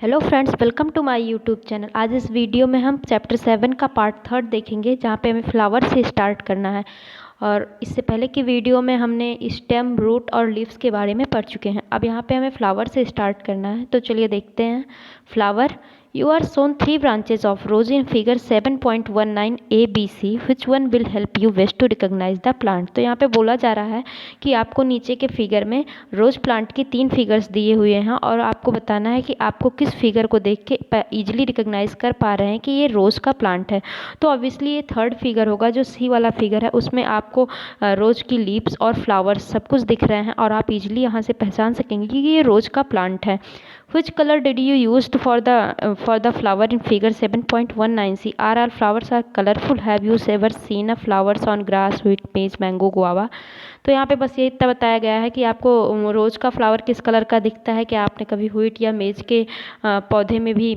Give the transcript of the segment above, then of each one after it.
Hello friends, welcome to my YouTube channel. आज इस video में हम चैप्टर 7 का पार्ट 3 देखेंगे, जहाँ पे हमें फ्लावर से स्टार्ट करना है। और इससे पहले की वीडियो में हमने स्टेम, रूट और लीव्स के बारे में पढ़ चुके हैं। अब यहाँ पे हमें फ्लावर से स्टार्ट करना है, तो चलिए देखते हैं। Flower, you are shown 3 branches of rose in figure 7.19 ABC, which one will help you best to recognise the plant. तो यहाँ पे बोला जा रहा है कि आपको नीचे के फिगर में रोज प्लांट की 3 फिगर्स दिए हुए हैं और आपको बताना है कि आपको किस फिगर को देख के ईजिली रिकॉग्नाइज कर पा रहे हैं कि ये रोज का प्लांट है। तो ऑब्वियसली ये थर्ड फिगर होगा, जो सी वाला फिगर है। उसमें आपको रोज की लीव्स और फ्लावर्स सब कुछ दिख रहे हैं और आप इजीली यहाँ से पहचान सकेंगे कि ये रोज का प्लांट है। Which color did you used for the flower in figure 7.19 C? Are all flowers are colorful? Have you ever seen a flowers on grass, wheat, maize, mango, guava? तो यहाँ पे बस ये इतना बताया गया है कि आपको रोज का फ्लावर किस कलर का दिखता है। कि आपने कभी व्हीट या मेज के पौधे में भी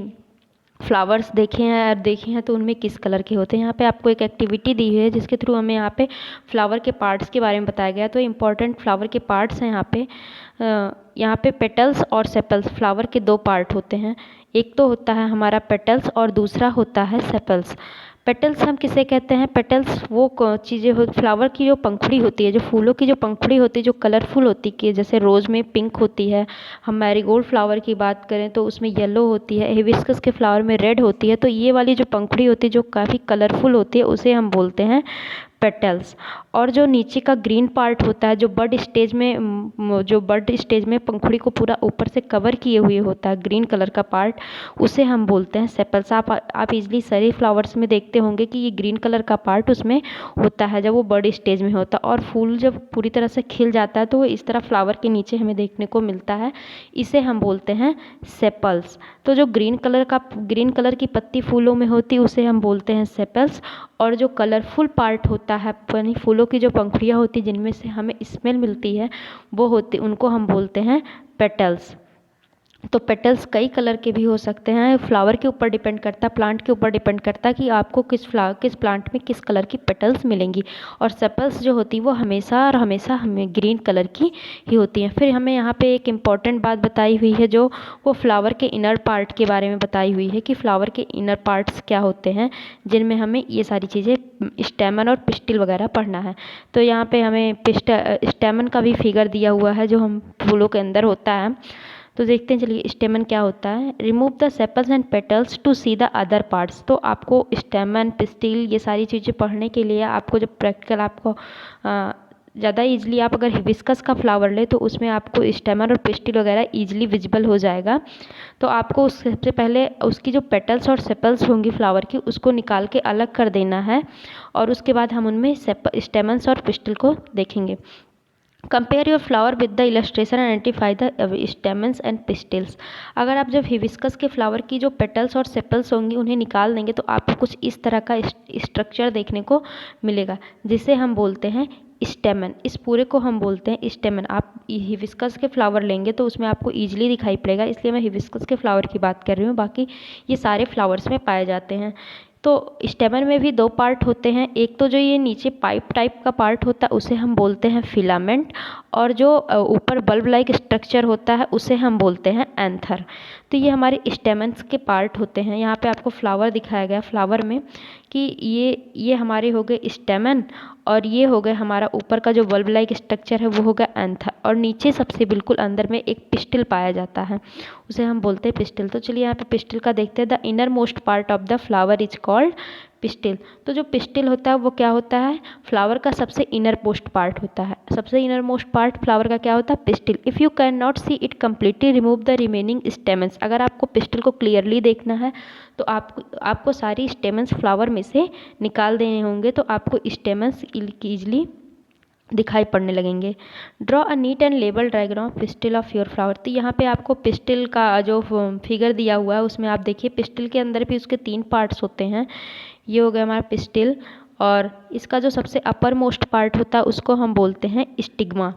फ्लावर्स देखे हैं तो उनमें किस कलर के होते हैं। यहाँ पे आपको एक एक्टिविटी दी हुई है जिसके थ्रू हमें यहाँ पे फ्लावर के पार्ट्स के बारे में बताया गया। तो इम्पॉर्टेंट फ्लावर के पार्ट्स हैं यहाँ पे पेटल्स और सेपल्स। फ्लावर के 2 पार्ट होते हैं, एक तो होता है हमारा पेटल्स और दूसरा होता है सेपल्स। पेटल्स हम किसे कहते हैं? पेटल्स वो चीज़ें हो, फ्लावर की जो पंखुड़ी होती है, जो फूलों की जो पंखुड़ी होती है, जो कलरफुल होती है, जैसे रोज़ में पिंक होती है, हम मैरीगोल्ड फ्लावर की बात करें तो उसमें येलो होती है, हिबिस्कस के फ्लावर में रेड होती है। तो ये वाली जो पंखुड़ी होती है जो काफ़ी कलरफुल होती है, उसे हम बोलते हैं पेटल्स। और जो नीचे का ग्रीन पार्ट होता है, जो बड स्टेज में पंखुड़ी को पूरा ऊपर से कवर किए हुए होता है, ग्रीन कलर का पार्ट, उसे हम बोलते हैं सेपल्स। आप इजली सारे फ्लावर्स में देखते होंगे कि ये ग्रीन कलर का पार्ट उसमें होता है जब वो बड स्टेज में होता है। और फूल जब पूरी तरह से खिल जाता है तो वो इस तरह फ्लावर के नीचे हमें देखने को मिलता है, इसे हम बोलते हैं सेपल्स। तो जो ग्रीन कलर की पत्ती फूलों में होती है उसे हम बोलते हैं सेपल्स। और जो कलरफुल पार्ट होता है, यानी फूलों की जो पंखुड़ियाँ होती हैं जिनमें से हमें स्मेल मिलती है, उनको हम बोलते हैं पेटल्स। तो पेटल्स कई कलर के भी हो सकते हैं। फ्लावर के ऊपर डिपेंड करता है, प्लांट के ऊपर डिपेंड करता है कि आपको किस प्लांट में किस कलर की पेटल्स मिलेंगी। और सेपल्स जो होती है वो हमेशा हमें ग्रीन कलर की ही होती हैं। फिर हमें यहाँ पे एक इम्पॉर्टेंट बात बताई हुई है, जो वो फ्लावर के इनर पार्ट के बारे में बताई हुई है कि फ्लावर के इनर पार्ट्स क्या होते हैं, जिनमें हमें ये सारी चीज़ें, स्टेमन और पिस्टिल वगैरह पढ़ना है। तो यहाँ पे हमें स्टेमन का भी फिगर दिया हुआ है जो हम फूलों के अंदर होता है। तो देखते हैं, चलिए स्टेमन क्या होता है। Remove the sepals and petals to see the other parts. तो आपको स्टेमन, पिस्टिल, ये सारी चीज़ें पढ़ने के लिए आपको जब प्रैक्टिकल आपको ज़्यादा ईजिली, आप अगर हिबिस्कस का फ्लावर ले तो उसमें आपको स्टेमन और पिस्टिल वगैरह ईजिली विजिबल हो जाएगा। तो आपको सबसे पहले उसकी जो पेटल्स और सेपल्स होंगी फ्लावर की, उसको निकाल के अलग कर देना है और उसके बाद हम उनमें स्टेमन्स और पिस्टिल को देखेंगे। Compare your flower with the illustration and identify the stamens and pistils. अगर आप जब हिबिस्कस के फ्लावर की जो पेटल्स और सेपल्स होंगी उन्हें निकाल देंगे तो आपको कुछ इस तरह का स्ट्रक्चर देखने को मिलेगा, जिसे हम बोलते हैं स्टेमन। इस पूरे को हम बोलते हैं स्टेमन। आप हिबिस्कस के फ्लावर लेंगे तो उसमें आपको ईजिली दिखाई पड़ेगा, इसलिए मैं हिबिस्कस के फ्लावर की बात कर रही हूँ। बाकी ये सारे फ्लावर्स में पाए जाते हैं। तो स्टेमन में भी 2 पार्ट होते हैं, एक तो जो ये नीचे पाइप टाइप का पार्ट होता है उसे हम बोलते हैं फिलामेंट, और जो ऊपर बल्ब लाइक स्ट्रक्चर होता है उसे हम बोलते हैं एंथर। तो ये हमारे स्टेमन्स के पार्ट होते हैं। यहाँ पे आपको फ्लावर दिखाया गया, फ्लावर में कि ये हमारे हो गए स्टेमन, और ये हो गए हमारा ऊपर का जो बल्ब लाइक स्ट्रक्चर है वो होगा एंथर, और नीचे सबसे बिल्कुल अंदर में एक पिस्टिल पाया जाता है, उसे हम बोलते हैं पिस्टिल। तो चलिए यहाँ पे पिस्टिल का देखते हैं। The innermost part of the flower is called pistil. तो जो पिस्टिल होता है वो क्या होता है? फ्लावर का सबसे इनर मोस्ट पार्ट होता है। सबसे इनर मोस्ट पार्ट फ्लावर का क्या होता है? Pistil. If you can not see it completely, remove the remaining stamens. अगर आपको पिस्टिल को क्लियरली देखना है तो आपको सारी स्टेमन्स फ्लावर में से निकाल देने होंगे, तो आपको स्टेमन्स ईजिली दिखाई पड़ने लगेंगे। Draw a neat and label diagram pistil of your flower. तो यहाँ पे आपको पिस्टिल का जो फिगर दिया हुआ है उसमें आप देखिए, पिस्टिल के अंदर भी उसके 3 पार्ट्स होते हैं। ये हो गया हमारा पिस्टिल, और इसका जो सबसे अपर मोस्ट पार्ट होता है उसको हम बोलते हैं स्टिग्मा,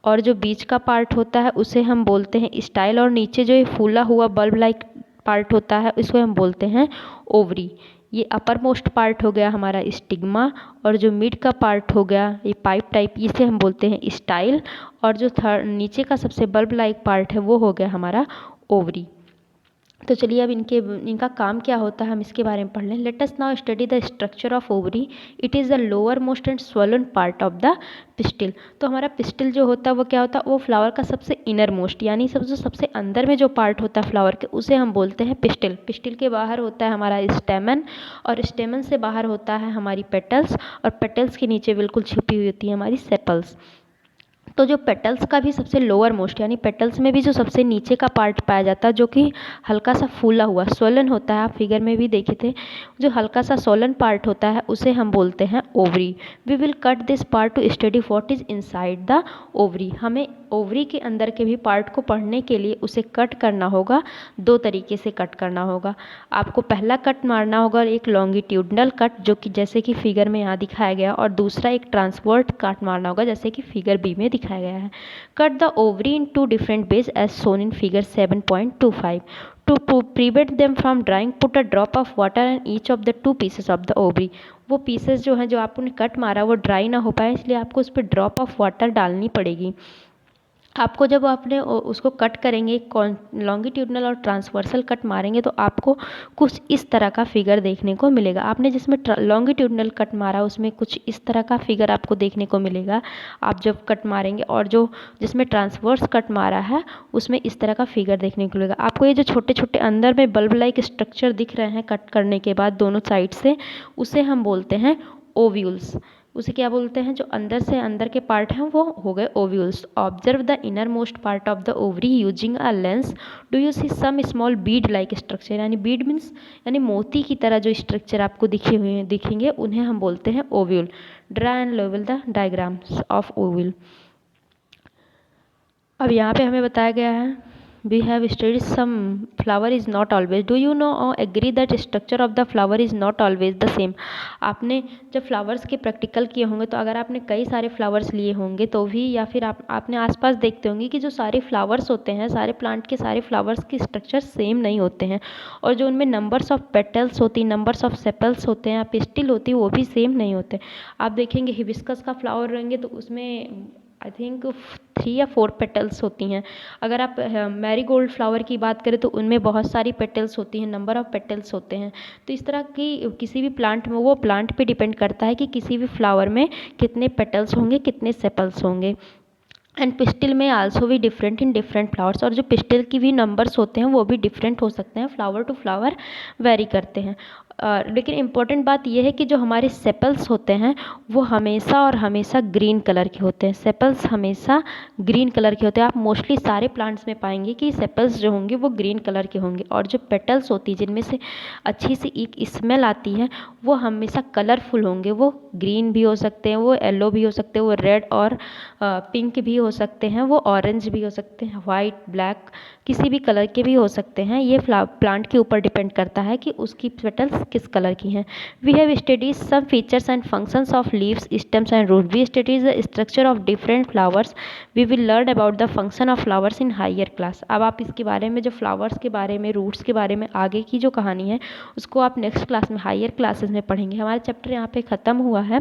और जो बीच का पार्ट होता है उसे हम बोलते हैं स्टाइल, और नीचे जो ये फूला हुआ बल्ब लाइक पार्ट होता है उसको हम बोलते हैं ओवरी। ये अपर मोस्ट पार्ट हो गया हमारा स्टिग्मा, और जो मिड का पार्ट हो गया ये पाइप टाइप, इसे हम बोलते हैं स्टाइल, और जो नीचे का सबसे बल्ब लाइक पार्ट है वो हो गया हमारा ओवरी। तो चलिए अब इनका काम क्या होता है हम इसके बारे में पढ़ लें। Let us now study the structure of ovary. It is the lower most and swollen part of the pistil. तो हमारा पिस्टिल जो होता है वो क्या होता है, वो फ्लावर का सबसे इनर मोस्ट यानी सबसे अंदर में जो पार्ट होता है फ्लावर के, उसे हम बोलते हैं पिस्टिल। पिस्टिल के बाहर होता है हमारा स्टेमन, और स्टेमन से बाहर होता है हमारी पेटल्स, और पेटल्स के नीचे बिल्कुल छिपी हुई होती है हमारी सेपल्स। तो जो पेटल्स का भी सबसे लोअर मोस्ट यानी पेटल्स में भी जो सबसे नीचे का पार्ट पाया जाता है, जो कि हल्का सा फूला हुआ सोलन होता है, आप फिगर में भी देखे थे, जो हल्का सा सोलन पार्ट होता है उसे हम बोलते हैं ovary. We will cut this part to study what is inside the ovary. हमें ओवरी के अंदर के भी पार्ट को पढ़ने के लिए उसे कट करना होगा, दो तरीके से कट करना होगा। आपको पहला कट मारना होगा एक लॉन्गिट्यूडनल कट, जो कि जैसे कि फिगर में यहाँ दिखाया गया, और दूसरा एक ट्रांसवर्ट कट मारना होगा जैसे कि फिगर बी में दिखाया गया है। Cut the ovary in two different ways as shown in figure 7.25। To prevent them from drying, put a drop of water in each of the two pieces of the ovary। वो pieces जो हैं जो आपने cut मारा वो dry ना हो पाए, इसलिए आपको उस पर ड्रॉप ऑफ वाटर डालनी पड़ेगी। आपको जब आपने उसको कट करेंगे, लॉन्गिट्यूडनल और ट्रांसवर्सल कट मारेंगे, तो आपको कुछ इस तरह का फिगर देखने को मिलेगा। आपने जिसमें लॉन्गिट्यूडनल कट मारा उसमें कुछ इस तरह का फिगर आपको देखने को मिलेगा आप जब कट मारेंगे, और जो जिसमें ट्रांसवर्स कट मारा है उसमें इस तरह का फिगर देखने को मिलेगा। आपको ये जो छोटे छोटे अंदर में बल्ब लाइक स्ट्रक्चर दिख रहे हैं कट करने के बाद दोनों साइड से, उसे हम बोलते हैं ओव्यूल्स। उसे क्या बोलते हैं, जो अंदर से अंदर के पार्ट हैं वो हो गए ovules. Observe the innermost part of the ovary using a lens. Do you see some small bead like structure, यानी बीड मीन्स यानी मोती की तरह जो स्ट्रक्चर आपको दिखेंगे उन्हें हम बोलते हैं ovule. Draw and level the diagrams of ovule. अब यहाँ पे हमें बताया गया है we have studied some flower is not always, do you know or agree that structure of the flower is not always the same। आपने जब flowers के प्रैक्टिकल किए होंगे तो अगर आपने कई सारे फ्लावर्स लिए होंगे तो भी, या फिर आपने आसपास देखते होंगे कि जो सारे फ्लावर्स होते हैं, सारे प्लांट के सारे फ्लावर्स के स्ट्रक्चर सेम नहीं होते हैं, और जो उनमें नंबर्स ऑफ पेटल्स होती, नंबर्स ऑफ सेपल्स होते हैं या पिस्टिल होती है वो भी सेम नहीं होते। आप देखेंगे हिबिस्कस का फ्लावर रहेंगे तो उसमें आई थिंक 3 या 4 पेटल्स होती हैं। अगर आप मैरीगोल्ड फ्लावर की बात करें तो उनमें बहुत सारी पेटल्स होती हैं, नंबर ऑफ़ पेटल्स होते हैं। तो इस तरह की किसी भी प्लांट में, वो प्लांट पे डिपेंड करता है कि किसी भी फ्लावर में कितने पेटल्स होंगे, कितने सेपल्स होंगे। एंड पिस्टिल में आल्सो भी डिफरेंट इन डिफरेंट फ्लावर्स, और जो पिस्टिल की भी नंबर्स होते हैं वो भी डिफरेंट हो सकते हैं, फ्लावर टू फ्लावर वेरी करते हैं। लेकिन इम्पॉर्टेंट बात यह है कि जो हमारे सेपल्स होते हैं वो हमेशा और हमेशा ग्रीन कलर के होते हैं। सेपल्स हमेशा ग्रीन कलर के होते हैं। आप मोस्टली सारे प्लांट्स में पाएंगे कि सेपल्स जो होंगे वो ग्रीन कलर के होंगे, और जो पेटल्स होती है जिनमें से अच्छी सी एक स्मेल आती है वो हमेशा कलरफुल होंगे। वो ग्रीन भी हो सकते हैं, वो येलो भी हो सकते हैं, वो रेड और पिंक भी हो सकते हैं, वो ऑरेंज भी हो सकते हैं, वाइट, ब्लैक, किसी भी कलर के भी हो सकते हैं। ये प्लांट के ऊपर डिपेंड करता है कि उसकी पेटल्स किस कलर की हैं। We have studies some features and functions of leaves, stems and root. We studies the structure of different flowers. We will learn about the function of flowers in higher class. अब आप इसके बारे में, जो flowers के बारे में, roots के बारे में आगे की जो कहानी है उसको आप नेक्स्ट क्लास में, हायर क्लासेस में पढ़ेंगे। हमारा चैप्टर यहाँ पे ख़त्म हुआ है।